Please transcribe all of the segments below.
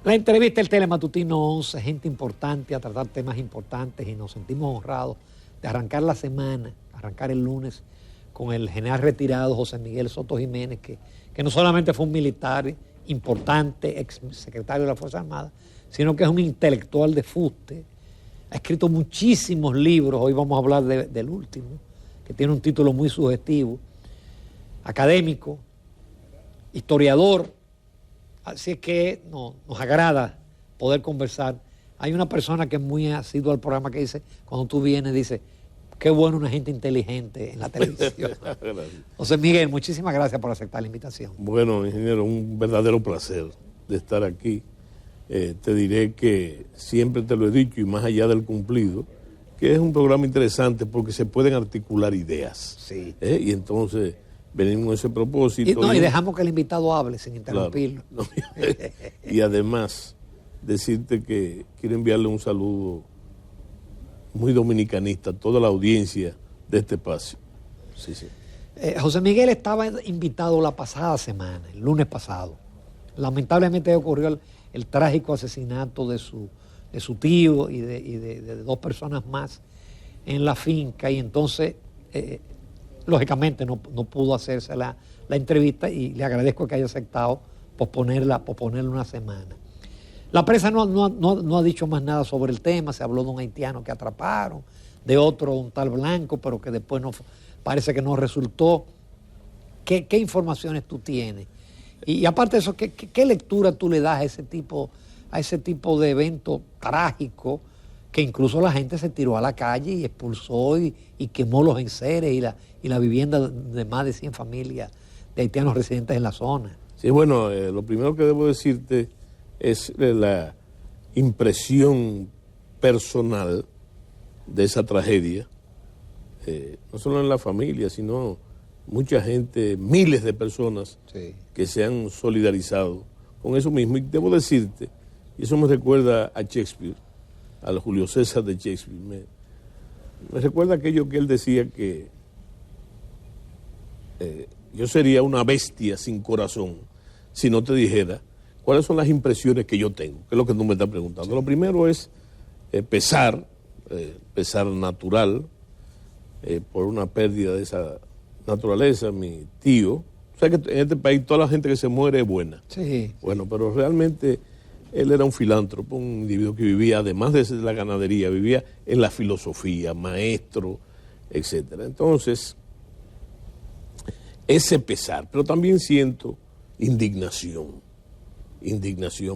La entrevista del Telematutino 11, gente importante a tratar temas importantes y nos sentimos honrados de arrancar la semana, arrancar el lunes con el general retirado José Miguel Soto Jiménez, que no solamente fue un militar importante, ex secretario de la Fuerza Armada, sino que es un intelectual de fuste, ha escrito muchísimos libros, hoy vamos a hablar del último, que tiene un título muy sugestivo, académico, historiador. Así es que nos agrada poder conversar. Hay una persona que es muy asidua al programa que dice, cuando tú vienes, dice, qué bueno una gente inteligente en la televisión. José Miguel, muchísimas gracias por aceptar la invitación. Bueno, ingeniero, un verdadero placer de estar aquí. Te diré que siempre te lo he dicho y más allá del cumplido, que es un programa interesante porque se pueden articular ideas. Sí. Y entonces venimos a ese propósito. Y dejamos que el invitado hable sin interrumpirlo. Claro, no, y además, decirte que quiero enviarle un saludo muy dominicanista a toda la audiencia de este espacio. Sí, sí. José Miguel estaba invitado la pasada semana, el lunes pasado. Lamentablemente ocurrió el trágico asesinato de su tío y de dos personas más en la finca, y entonces lógicamente no pudo hacerse la entrevista, y le agradezco que haya aceptado posponerla una semana. La prensa no ha dicho más nada sobre el tema. Se habló de un haitiano que atraparon, de otro, un tal Blanco, pero que después parece que no resultó. ¿Qué informaciones tú tienes? Y aparte de eso, ¿qué lectura tú le das a ese tipo de evento trágico, que incluso la gente se tiró a la calle y expulsó y quemó los enseres y la vivienda de más de 100 familias de haitianos residentes en la zona? Sí, bueno, lo primero que debo decirte es la impresión personal de esa tragedia, no solo en la familia, sino mucha gente, miles de personas sí, que se han solidarizado con eso mismo. Y debo decirte, y eso me recuerda a Shakespeare, al Julio César de Shakespeare, me recuerda aquello que él decía, que yo sería una bestia sin corazón si no te dijera cuáles son las impresiones que yo tengo, que es lo que tú me estás preguntando. Sí. Lo primero es pesar natural por una pérdida de esa naturaleza. Mi tío, o sea que en este país toda la gente que se muere es buena. Sí. Bueno, pero realmente él era un filántropo, un individuo que vivía, además de la ganadería, vivía en la filosofía, maestro, etcétera. Entonces, ese pesar, pero también siento indignación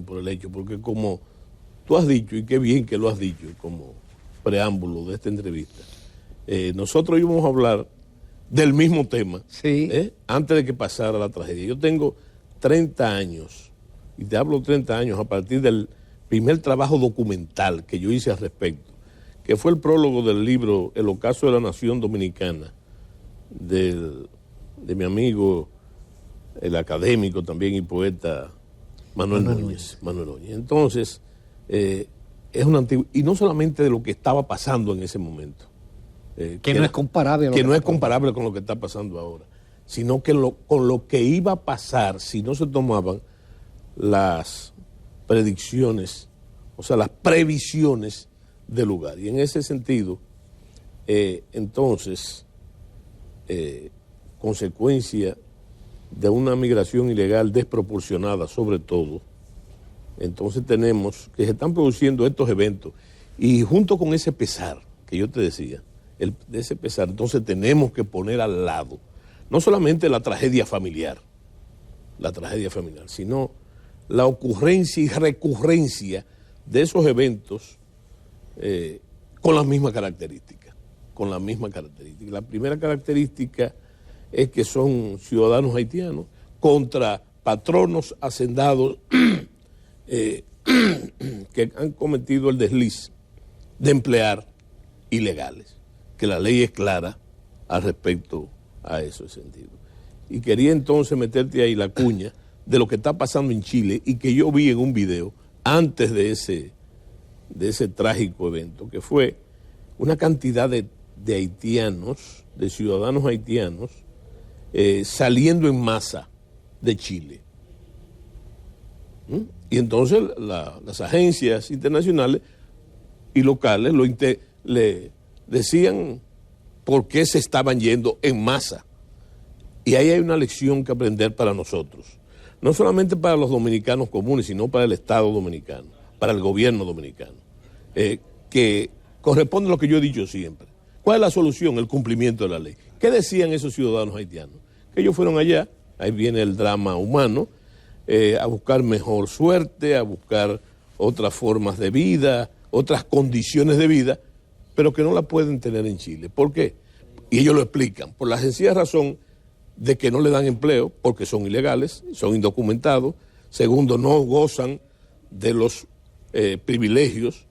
por el hecho, porque como tú has dicho, y qué bien que lo has dicho como preámbulo de esta entrevista, nosotros íbamos a hablar del mismo tema, sí, antes de que pasara la tragedia. Yo tengo 30 años, y te hablo 30 años a partir del primer trabajo documental que yo hice al respecto, que fue el prólogo del libro El ocaso de la nación dominicana, de mi amigo, el académico también y poeta Manuel Núñez. Entonces, es una y no solamente de lo que estaba pasando en ese momento, que no es comparable, que no es comparable con lo que está pasando ahora, sino que con lo que iba a pasar si no se tomaban las predicciones, o sea, las previsiones del lugar. Y en ese sentido, entonces, consecuencia de una migración ilegal desproporcionada, sobre todo, entonces tenemos que se están produciendo estos eventos, y junto con ese pesar que yo te decía, de ese pesar, entonces tenemos que poner al lado no solamente la tragedia familiar, sino la ocurrencia y recurrencia de esos eventos con las mismas características. La primera característica es que son ciudadanos haitianos contra patronos hacendados que han cometido el desliz de emplear ilegales, que la ley es clara al respecto a ese sentido. Y quería entonces meterte ahí la cuña de lo que está pasando en Chile, y que yo vi en un video antes de ese trágico evento, que fue una cantidad de haitianos, de ciudadanos haitianos, saliendo en masa de Chile. ¿Mm? Y entonces las agencias internacionales y locales le decían por qué se estaban yendo en masa. Y ahí hay una lección que aprender para nosotros. No solamente para los dominicanos comunes, sino para el Estado dominicano, para el gobierno dominicano. Que corresponde a lo que yo he dicho siempre. ¿Cuál es la solución? El cumplimiento de la ley. ¿Qué decían esos ciudadanos haitianos? Que ellos fueron allá, ahí viene el drama humano, a buscar mejor suerte, a buscar otras formas de vida, otras condiciones de vida, pero que no la pueden tener en Chile. ¿Por qué? Y ellos lo explican, por la sencilla razón de que no le dan empleo, porque son ilegales, son indocumentados. Segundo, no gozan de los privilegios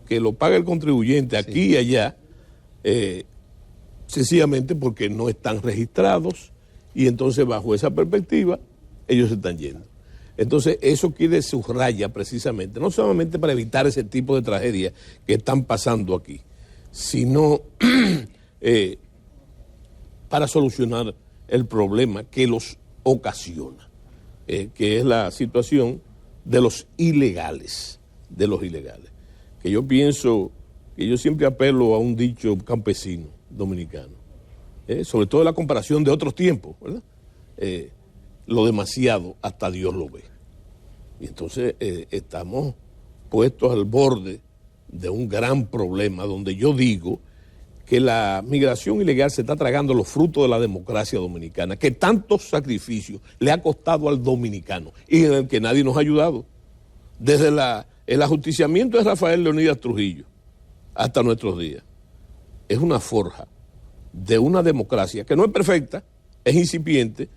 que lo paga el contribuyente aquí y allá, sencillamente porque no están registrados, y entonces bajo esa perspectiva ellos se están yendo. Entonces eso quiere subraya precisamente, no solamente para evitar ese tipo de tragedias que están pasando aquí, sino para solucionar el problema que los ocasiona, que es la situación de los ilegales, que yo pienso, que yo siempre apelo a un dicho campesino dominicano, sobre todo la comparación de otros tiempos, ¿verdad? Lo demasiado hasta Dios lo ve. Y entonces estamos puestos al borde de un gran problema donde yo digo que la migración ilegal se está tragando los frutos de la democracia dominicana, que tantos sacrificios le ha costado al dominicano y en el que nadie nos ha ayudado. Desde el ajusticiamiento de Rafael Leonidas Trujillo hasta nuestros días. Es una forja de una democracia que no es perfecta, es incipiente,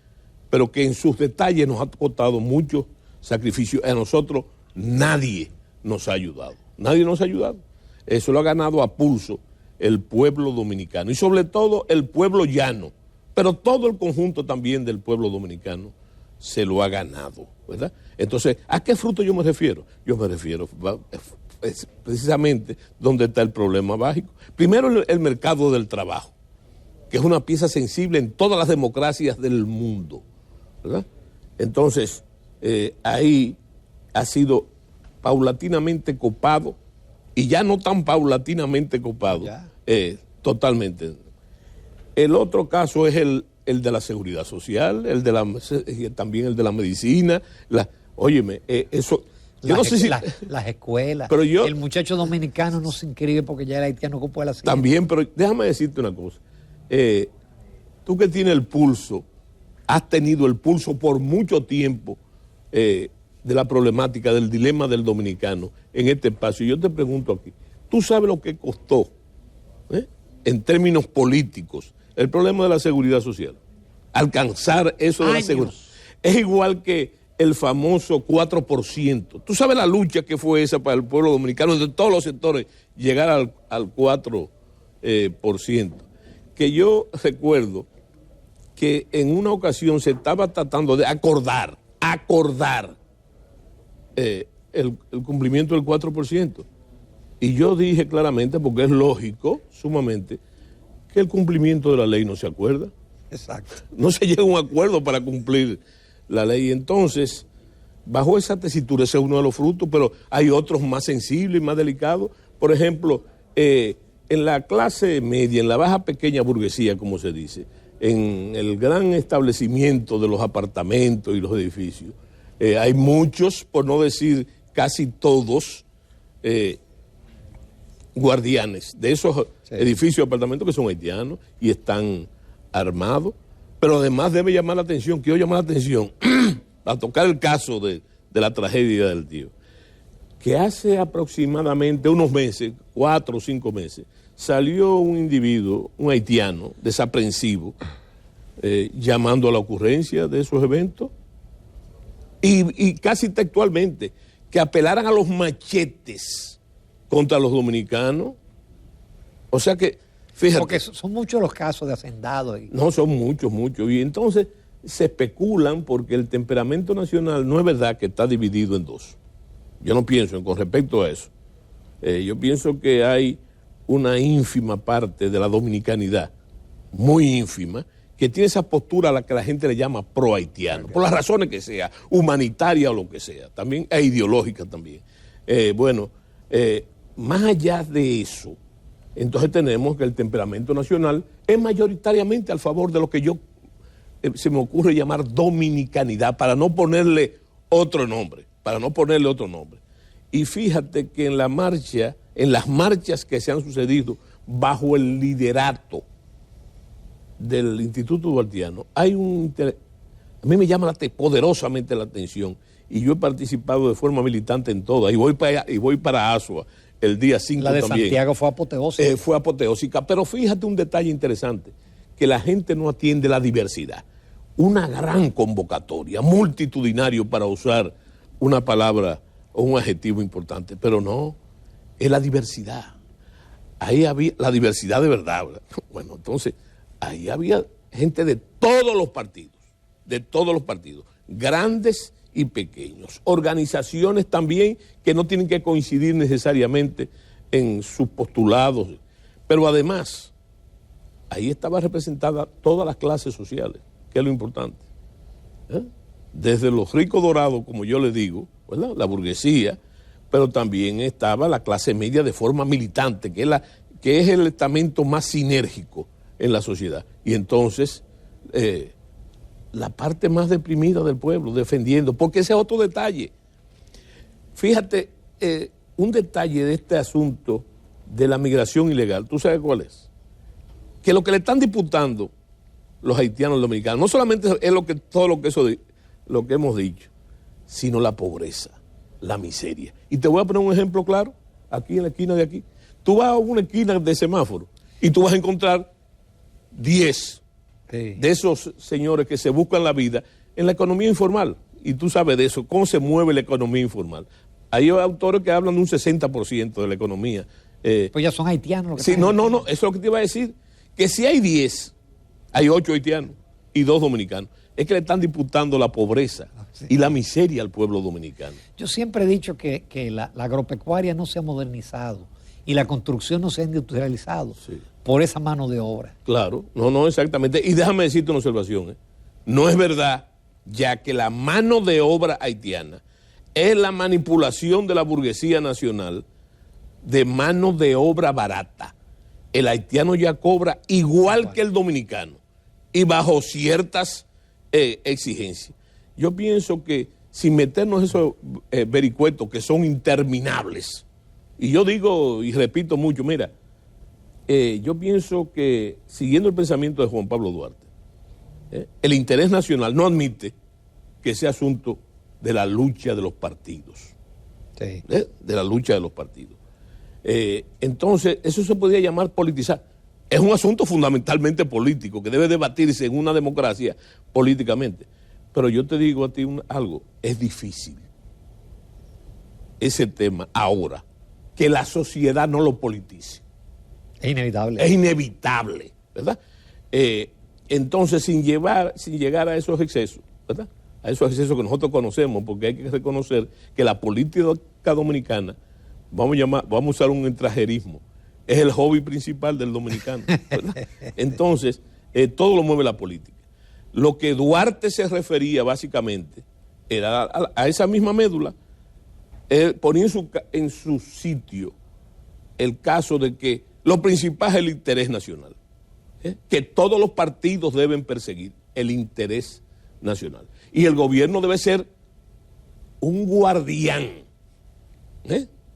pero que en sus detalles nos ha costado mucho sacrificio. A nosotros nadie nos ha ayudado. Nadie nos ha ayudado. Eso lo ha ganado a pulso el pueblo dominicano y sobre todo el pueblo llano, pero todo el conjunto también del pueblo dominicano se lo ha ganado, ¿verdad? Entonces, ¿a qué fruto yo me refiero? Yo me refiero es precisamente donde está el problema básico. Primero, el mercado del trabajo, que es una pieza sensible en todas las democracias del mundo, ¿verdad? Entonces, ahí ha sido paulatinamente copado, y ya no tan paulatinamente copado, totalmente. El otro caso es el de la seguridad social, también el de la medicina. Óyeme, eso... Yo no sé si las escuelas, pero el muchacho dominicano no se inscribe porque ya el haitiano ocupó la silla. También, pero déjame decirte una cosa. Tú que tienes el pulso, has tenido el pulso por mucho tiempo de la problemática, del dilema del dominicano en este espacio. Yo te pregunto aquí, ¿tú sabes lo que costó, en términos políticos, el problema de la seguridad social? Alcanzar eso de la seguridad. Es igual que el famoso 4%. ¿Tú sabes la lucha que fue esa para el pueblo dominicano de todos los sectores, llegar al 4%? Que yo recuerdo que en una ocasión se estaba tratando de acordar el cumplimiento del 4%. Y yo dije claramente, porque es lógico, sumamente, que el cumplimiento de la ley no se acuerda. Exacto. No se llega a un acuerdo para cumplir la ley. Entonces, bajo esa tesitura, ese es uno de los frutos, pero hay otros más sensibles y más delicados. Por ejemplo, en la clase media, en la baja pequeña burguesía, como se dice, en el gran establecimiento de los apartamentos y los edificios, hay muchos, por no decir casi todos, guardianes de esos edificios y apartamentos que son haitianos y están armados. Pero además debe llamar la atención, quiero llamar la atención, a tocar el caso de la tragedia del tío, que hace aproximadamente unos meses, 4 o 5 meses, salió un individuo, un haitiano, desaprensivo, llamando a la ocurrencia de esos eventos, y casi textualmente, que apelaran a los machetes contra los dominicanos. O sea que, fíjate. Porque son muchos los casos de hacendados. No, son muchos. Y entonces se especulan porque el temperamento nacional no es verdad que está dividido en dos. Yo no pienso con respecto a eso. Yo pienso que hay una ínfima parte de la dominicanidad, muy ínfima, que tiene esa postura a la que la gente le llama pro-haitiano, por las razones que sea, humanitaria o lo que sea, también e ideológica también. Más allá de eso, entonces tenemos que el temperamento nacional es mayoritariamente al favor de lo que yo se me ocurre llamar dominicanidad, para no ponerle otro nombre, Y fíjate que en las marchas que se han sucedido bajo el liderato del Instituto Duartiano, hay a mí me llama poderosamente la atención, y yo he participado de forma militante en todas, y voy para Asua el día 5 también. La de Santiago fue apoteósica. Fue apoteósica, pero fíjate un detalle interesante, que la gente no atiende la diversidad. Una gran convocatoria, multitudinario, para usar una palabra o un adjetivo importante, pero no, es la diversidad. Ahí había la diversidad de verdad. Bueno, entonces, ahí había gente de todos los partidos, grandes y pequeños, organizaciones también que no tienen que coincidir necesariamente en sus postulados, pero además, ahí estaba representada todas las clases sociales, que es lo importante. Desde los ricos dorados, como yo les digo, ¿verdad?, la burguesía, pero también estaba la clase media de forma militante, que es el estamento más sinérgico en la sociedad. Y entonces, la parte más deprimida del pueblo, defendiendo, porque ese es otro detalle. Fíjate, un detalle de este asunto de la migración ilegal, ¿tú sabes cuál es? Que lo que le están disputando los haitianos dominicanos, no solamente es todo lo que hemos dicho, sino la pobreza, la miseria. Y te voy a poner un ejemplo claro, aquí en la esquina de aquí. Tú vas a una esquina de semáforo y tú vas a encontrar 10 de esos señores que se buscan la vida en la economía informal. Y tú sabes de eso, cómo se mueve la economía informal. Hay autores que hablan de un 60% de la economía. Pues ya son haitianos. Sí, no, eso es lo que te iba a decir. Que si hay 10, hay 8 haitianos y 2 dominicanos. Es que le están disputando la pobreza y la miseria al pueblo dominicano. Yo siempre he dicho que la agropecuaria no se ha modernizado y la construcción no se ha industrializado por esa mano de obra. Claro, no, exactamente. Y déjame decirte una observación. No es verdad, ya que la mano de obra haitiana es la manipulación de la burguesía nacional de mano de obra barata. El haitiano ya cobra igual que el dominicano y bajo ciertas exigencias. Yo pienso que sin meternos esos vericuetos que son interminables, y yo digo y repito mucho, mira, yo pienso que siguiendo el pensamiento de Juan Pablo Duarte, el interés nacional no admite que sea asunto de la lucha de los partidos. Sí. De la lucha de los partidos. Entonces, eso se podría llamar politizar. Es un asunto fundamentalmente político que debe debatirse en una democracia políticamente. Pero yo te digo a ti algo, es difícil ese tema ahora, que la sociedad no lo politice. Es inevitable. Es inevitable, ¿verdad? Entonces, sin llegar a esos excesos, ¿verdad?, a esos excesos que nosotros conocemos, porque hay que reconocer que la política dominicana, vamos a usar un extranjerismo, es el hobby principal del dominicano, ¿verdad? Entonces, todo lo mueve la política. Lo que Duarte se refería básicamente era a esa misma médula, ponía en su sitio el caso de que lo principal es el interés nacional, que todos los partidos deben perseguir el interés nacional. Y el gobierno debe ser un guardián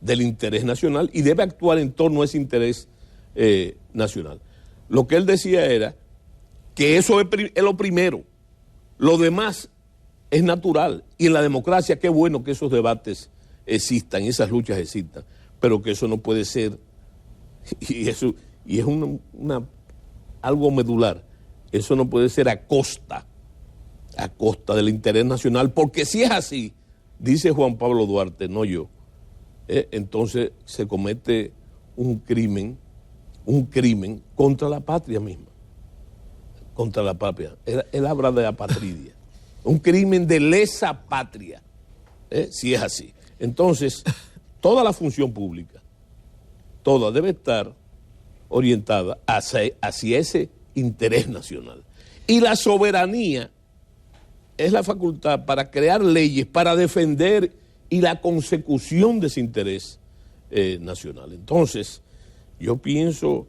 del interés nacional y debe actuar en torno a ese interés nacional. Lo que él decía era que eso es lo primero, lo demás es natural. Y en la democracia, qué bueno que esos debates existan, esas luchas existan, pero que eso no puede ser, y es algo medular, eso no puede ser a costa del interés nacional, porque si es así, dice Juan Pablo Duarte, no yo, entonces se comete un crimen contra la patria misma, contra la patria. Él habla de apatridia, un crimen de lesa patria, si es así. Entonces, toda la función pública, toda debe estar orientada hacia ese interés nacional. Y la soberanía es la facultad para crear leyes, para defender y la consecución de ese interés nacional. Entonces, yo pienso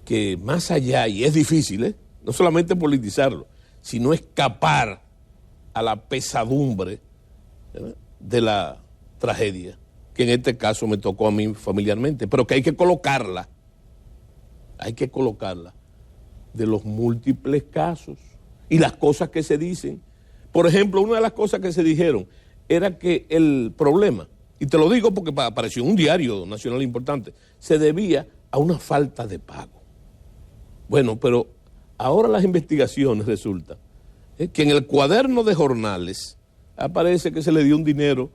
que más allá, y es difícil, no solamente politizarlo, sino escapar a la pesadumbre, ¿verdad?, de la tragedia, que en este caso me tocó a mí familiarmente, pero que hay que colocarla de los múltiples casos y las cosas que se dicen. Por ejemplo, una de las cosas que se dijeron era que el problema, y te lo digo porque apareció en un diario nacional importante, se debía a una falta de pago. Bueno, pero ahora las investigaciones resulta que en el cuaderno de jornales aparece que se le dio un dinero.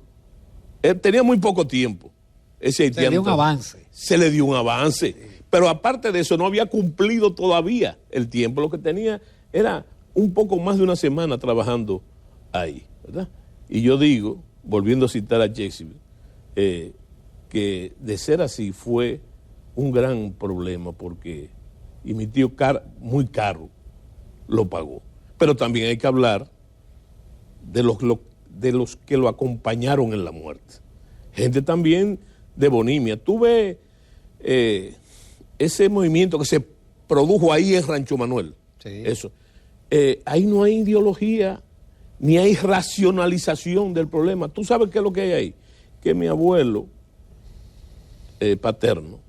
Él tenía muy poco tiempo. Ese haitiano, se le dio un avance. Se le dio un avance. Sí. Pero aparte de eso, no había cumplido todavía el tiempo. Lo que tenía era un poco más de una semana trabajando ahí, ¿verdad? Y yo digo, volviendo a citar a Shakespeare, que de ser así fue un gran problema porque, y mi tío muy caro lo pagó. Pero también hay que hablar de los que lo acompañaron en la muerte. Gente también de Bonimia. Tú ves ese movimiento que se produjo ahí en Rancho Manuel. Sí. Eso. Ahí no hay ideología, ni hay racionalización del problema. ¿Tú sabes qué es lo que hay ahí? Que mi abuelo paterno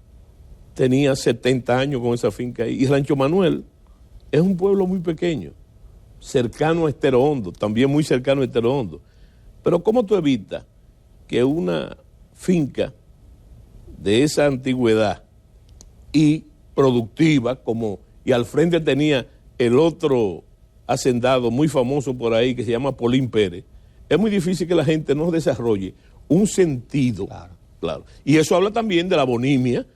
tenía 70 años con esa finca ahí. Y Rancho Manuel es un pueblo muy pequeño, cercano a Estero Hondo, también muy cercano a Estero Hondo. Pero ¿cómo tú evitas que una finca de esa antigüedad y productiva, y al frente tenía el otro hacendado muy famoso por ahí que se llama Polín Pérez, es muy difícil que la gente no desarrolle un sentido? Claro. Y eso habla también de la bonimia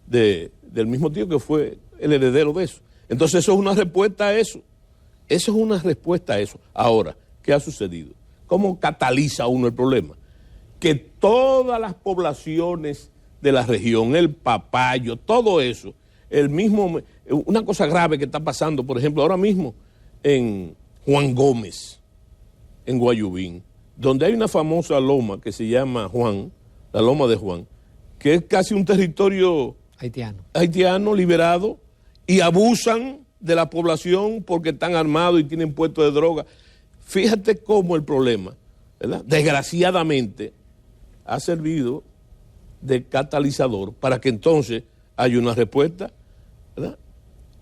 del mismo tío que fue el heredero de eso. Entonces eso es una respuesta a eso. Eso es una respuesta a eso. Ahora, ¿qué ha sucedido? ¿Cómo cataliza uno el problema? Que todas las poblaciones de la región, el Papayo, todo eso, una cosa grave que está pasando, por ejemplo, ahora mismo en Juan Gómez, en Guayubín, donde hay una famosa loma que se llama Juan, la loma de Juan, que es casi un territorio haitiano liberado, y abusan de la población porque están armados y tienen puestos de droga. Fíjate cómo el problema, ¿verdad?, desgraciadamente ha servido de catalizador para que entonces haya una respuesta, ¿verdad?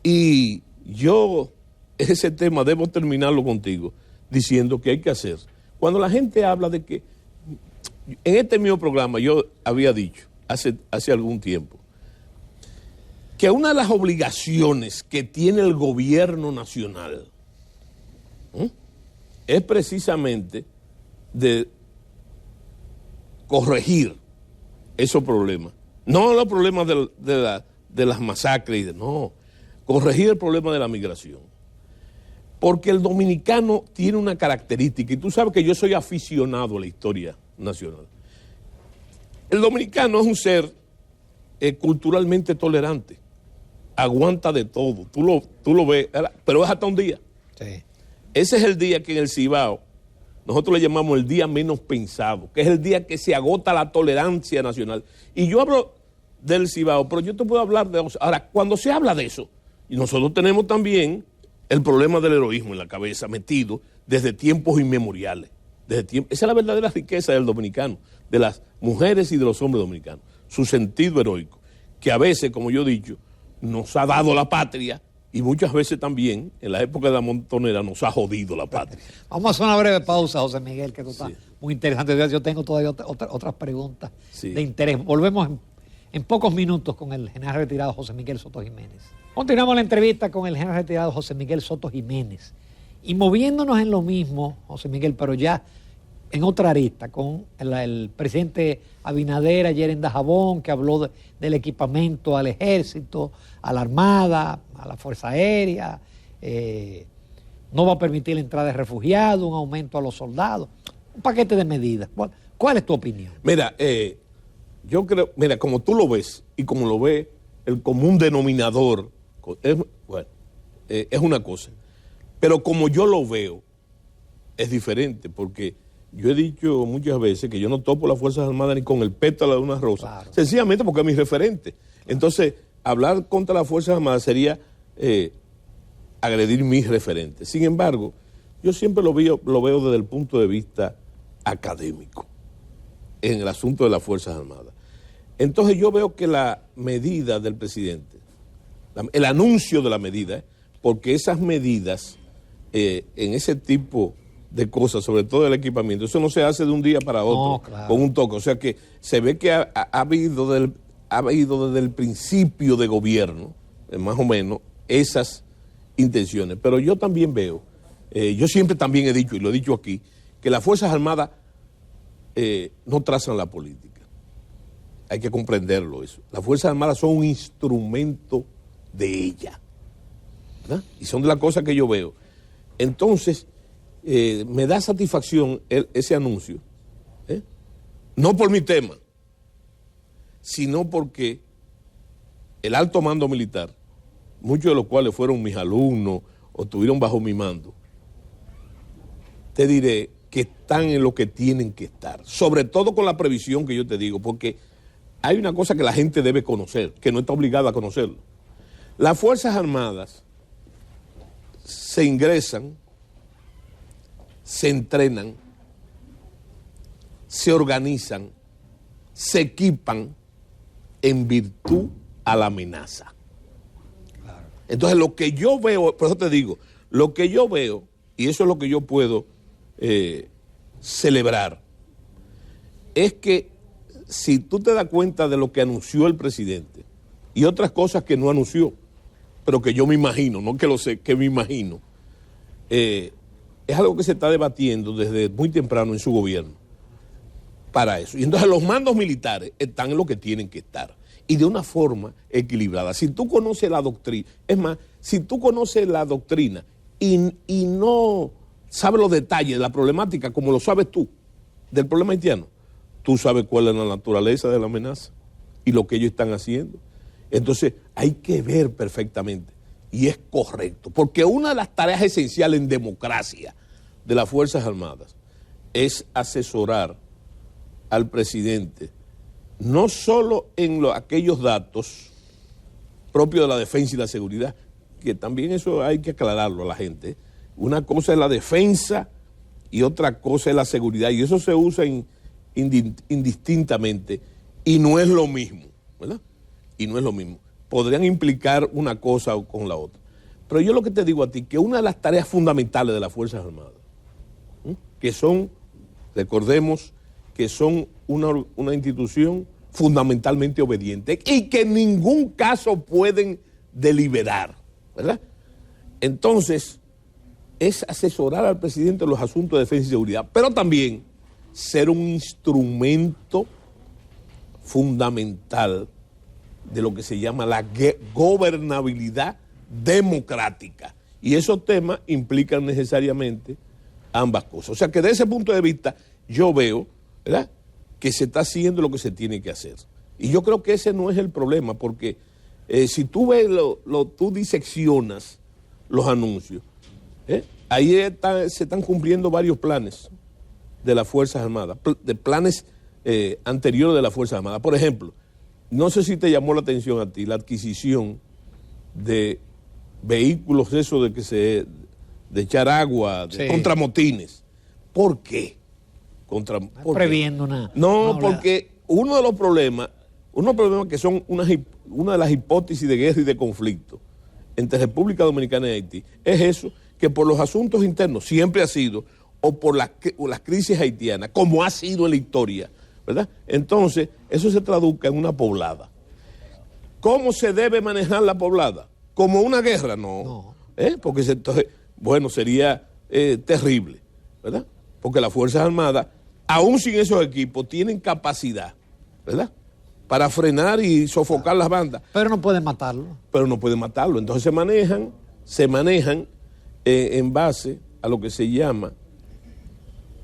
Y yo ese tema debo terminarlo contigo diciendo que hay que hacer. Cuando la gente habla de que, en este mismo programa yo había dicho hace algún tiempo, que una de las obligaciones que tiene el gobierno nacional es precisamente de corregir esos problemas. No los problemas de las masacres, no, corregir el problema de la migración. Porque el dominicano tiene una característica, y tú sabes que yo soy aficionado a la historia nacional. El dominicano es un ser culturalmente tolerante, aguanta de todo, tú lo ves, pero es hasta un día. Sí. Ese es el día que en el Cibao nosotros le llamamos el día menos pensado, que es el día que se agota la tolerancia nacional. Y yo hablo del Cibao, pero yo te puedo hablar de... Ahora, cuando se habla de eso, y nosotros tenemos también el problema del heroísmo en la cabeza, metido desde tiempos inmemoriales. Esa es la verdadera riqueza del dominicano, de las mujeres y de los hombres dominicanos, su sentido heroico, que a veces, como yo he dicho, nos ha dado la patria, y muchas veces también, en la época de la montonera, nos ha jodido la patria. Vamos a hacer una breve pausa, José Miguel, que tú estás muy interesante. Yo tengo todavía otras preguntas de interés. Volvemos en pocos minutos con el general retirado José Miguel Soto Jiménez. Continuamos la entrevista con el general retirado José Miguel Soto Jiménez. Y moviéndonos en lo mismo, José Miguel, pero ya en otra arista, con el presidente Abinader ayer en Dajabón, que habló del equipamiento al ejército, a la armada, a la fuerza aérea, no va a permitir la entrada de refugiados, un aumento a los soldados, un paquete de medidas. ¿Cuál es tu opinión? Mira, yo creo, como tú lo ves y como lo ve el común denominador, es una cosa. Pero como yo lo veo, es diferente, porque yo he dicho muchas veces que yo no topo las Fuerzas Armadas ni con el pétalo de una rosa, claro, sencillamente porque es mi referente. Entonces, hablar contra las Fuerzas Armadas sería agredir mis referentes. Sin embargo, yo siempre lo veo desde el punto de vista académico, en el asunto de las Fuerzas Armadas. Entonces yo veo que la medida del presidente, el anuncio de la medida, porque esas medidas en ese tipo de cosas, sobre todo el equipamiento, eso no se hace de un día para otro, no, claro, con un toque. O sea que se ve que ha habido desde el principio de gobierno, más o menos, esas intenciones. Pero yo también veo, yo siempre también he dicho, y lo he dicho aquí, que las Fuerzas Armadas no trazan la política. Hay que comprenderlo eso. Las Fuerzas Armadas son un instrumento de ella, ¿verdad? Y son de las cosas que yo veo. Entonces, me da satisfacción ese anuncio, no por mi tema, sino porque el alto mando militar, muchos de los cuales fueron mis alumnos o estuvieron bajo mi mando, te diré que están en lo que tienen que estar, sobre todo con la previsión que yo te digo, porque hay una cosa que la gente debe conocer, que no está obligada a conocerlo. Las Fuerzas Armadas se ingresan, se entrenan, se organizan, se equipan en virtud a la amenaza. Claro. Entonces lo que yo veo, por eso te digo, lo que yo veo, y eso es lo que yo puedo celebrar, es que si tú te das cuenta de lo que anunció el presidente y otras cosas que no anunció, pero que yo me imagino, no que lo sé, que me imagino, es algo que se está debatiendo desde muy temprano en su gobierno para eso. Y entonces los mandos militares están en lo que tienen que estar y de una forma equilibrada. Si tú conoces la doctrina, es más, si tú conoces la doctrina y no sabes los detalles de la problemática como lo sabes tú, del problema haitiano, tú sabes cuál es la naturaleza de la amenaza y lo que ellos están haciendo. Entonces hay que ver perfectamente, y es correcto, porque una de las tareas esenciales en democracia de las Fuerzas Armadas es asesorar al presidente, no solo en aquellos datos propios de la defensa y la seguridad, que también eso hay que aclararlo a la gente. Una cosa es la defensa y otra cosa es la seguridad, y eso se usa indistintamente, y no es lo mismo, ¿verdad? Y no es lo mismo. Podrían implicar una cosa con la otra. Pero yo lo que te digo a ti, que una de las tareas fundamentales de las Fuerzas Armadas, que son, recordemos, que son una institución fundamentalmente obediente y que en ningún caso pueden deliberar, ¿verdad? Entonces, es asesorar al presidente en los asuntos de defensa y seguridad, pero también ser un instrumento fundamental de lo que se llama la gobernabilidad democrática. Y esos temas implican necesariamente ambas cosas. O sea que desde ese punto de vista yo veo, ¿verdad?, que se está haciendo lo que se tiene que hacer. Y yo creo que ese no es el problema, porque si tú ves, tú diseccionas los anuncios, ahí se están cumpliendo varios planes de las Fuerzas Armadas, de planes anteriores de las Fuerzas Armadas. Por ejemplo, no sé si te llamó la atención a ti la adquisición de vehículos, eso de echar agua, de contramotines. ¿Por qué? Previendo una... No, porque uno de los problemas que son una de las hipótesis de guerra y de conflicto entre República Dominicana y Haití, es eso, que por los asuntos internos siempre ha sido, o por las crisis haitianas, como ha sido en la historia, ¿verdad? Entonces, eso se traduzca en una poblada. ¿Cómo se debe manejar la poblada? ¿Como una guerra? No. Porque entonces, bueno, sería terrible, ¿verdad? Porque las Fuerzas Armadas, aún sin esos equipos, tienen capacidad, ¿verdad?, para frenar y sofocar las bandas. Pero no pueden matarlo. Entonces se manejan en base a lo que se llama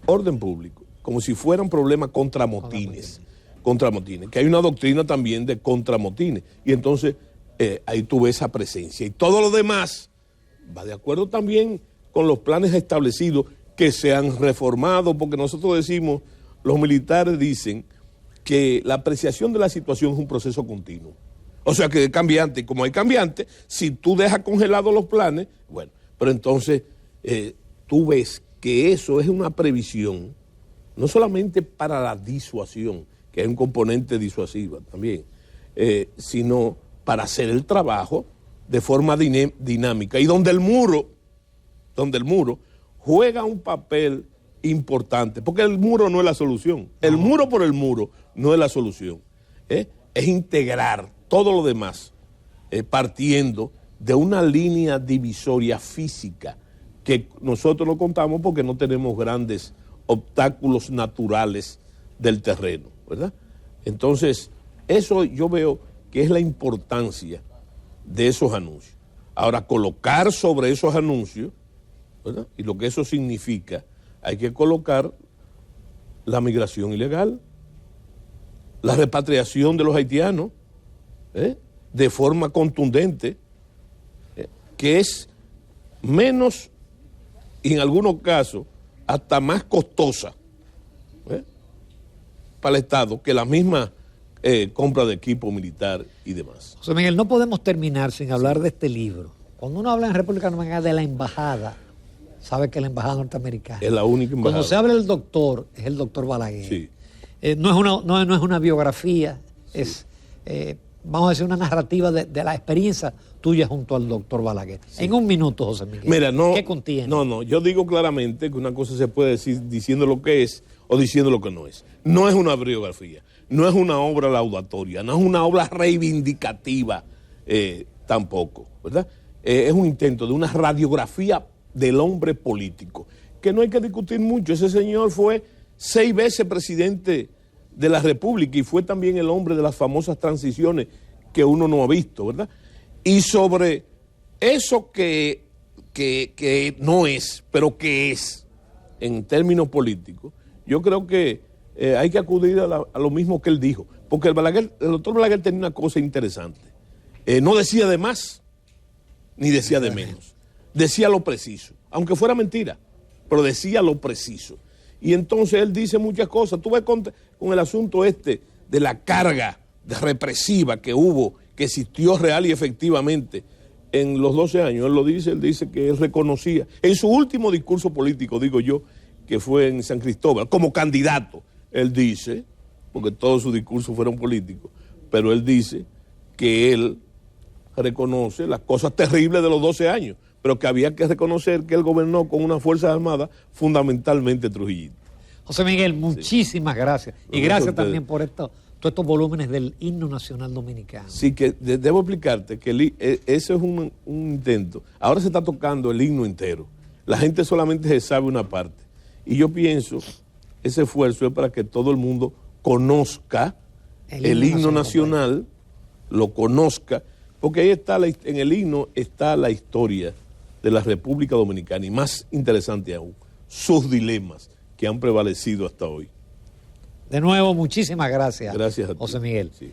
orden público, como si fueran problemas contra motines, que hay una doctrina también de contramotines. Y entonces ahí tú ves esa presencia. Y todo lo demás va de acuerdo también con los planes establecidos que se han reformado, porque nosotros decimos, los militares dicen que la apreciación de la situación es un proceso continuo. O sea que es cambiante, y como hay cambiante, si tú dejas congelados los planes, bueno, pero entonces tú ves que eso es una previsión, no solamente para la disuasión, que es un componente disuasiva también, sino para hacer el trabajo de forma dinámica, y donde el muro juega un papel importante, porque el muro no es la solución, el muro por el muro no es la solución, es integrar todo lo demás, partiendo de una línea divisoria física que nosotros no contamos porque no tenemos grandes obstáculos naturales del terreno, ¿verdad? Entonces, eso yo veo que es la importancia de esos anuncios. Ahora, colocar sobre esos anuncios, ¿verdad?, y lo que eso significa, hay que colocar la migración ilegal, la repatriación de los haitianos, de forma contundente, que es menos, y en algunos casos, hasta más costosa para el Estado que la misma compra de equipo militar y demás. José Miguel, no podemos terminar sin hablar de este libro. Cuando uno habla en República Dominicana de la embajada, sabe que la embajada norteamericana es la única embajada. Cuando se habla del doctor, es el doctor Balaguer. Sí. No es una biografía, sí, es, vamos a decir, una narrativa de la experiencia tuya junto al doctor Balaguer. Sí. En un minuto, José Miguel, mira, ¿qué contiene? No, yo digo claramente que una cosa se puede decir diciendo lo que es o diciendo lo que no es. No es una biografía, no es una obra laudatoria, no es una obra reivindicativa tampoco, ¿verdad? Es un intento de una radiografía del hombre político, que no hay que discutir mucho. Ese señor fue 6 veces presidente de la República y fue también el hombre de las famosas transiciones que uno no ha visto, ¿verdad? Y sobre eso que no es, pero que es, en términos políticos, yo creo que hay que acudir a lo mismo que él dijo, porque el doctor Balaguer tenía una cosa interesante. No decía de más, ni decía de menos. Decía lo preciso, aunque fuera mentira, pero decía lo preciso. Y entonces él dice muchas cosas. Tú ves con el asunto de la carga represiva que hubo, que existió real y efectivamente en los 12 años. Él dice que él reconocía, en su último discurso político, digo yo, que fue en San Cristóbal, como candidato, él dice, porque todos sus discursos fueron políticos, pero él dice que él reconoce las cosas terribles de los 12 años, pero que había que reconocer que él gobernó con una fuerza armada fundamentalmente trujillista. José Miguel, muchísimas gracias. Y gracias también por todos estos volúmenes del himno nacional dominicano. Sí, que debo explicarte que ese es un intento. Ahora se está tocando el himno entero. La gente solamente se sabe una parte. Y yo pienso, ese esfuerzo es para que todo el mundo conozca el himno nacional, lo conozca, porque ahí está, en el himno está la historia de la República Dominicana y más interesante aún, sus dilemas que han prevalecido hasta hoy. De nuevo, muchísimas gracias. Gracias a ti, José Miguel. Sí.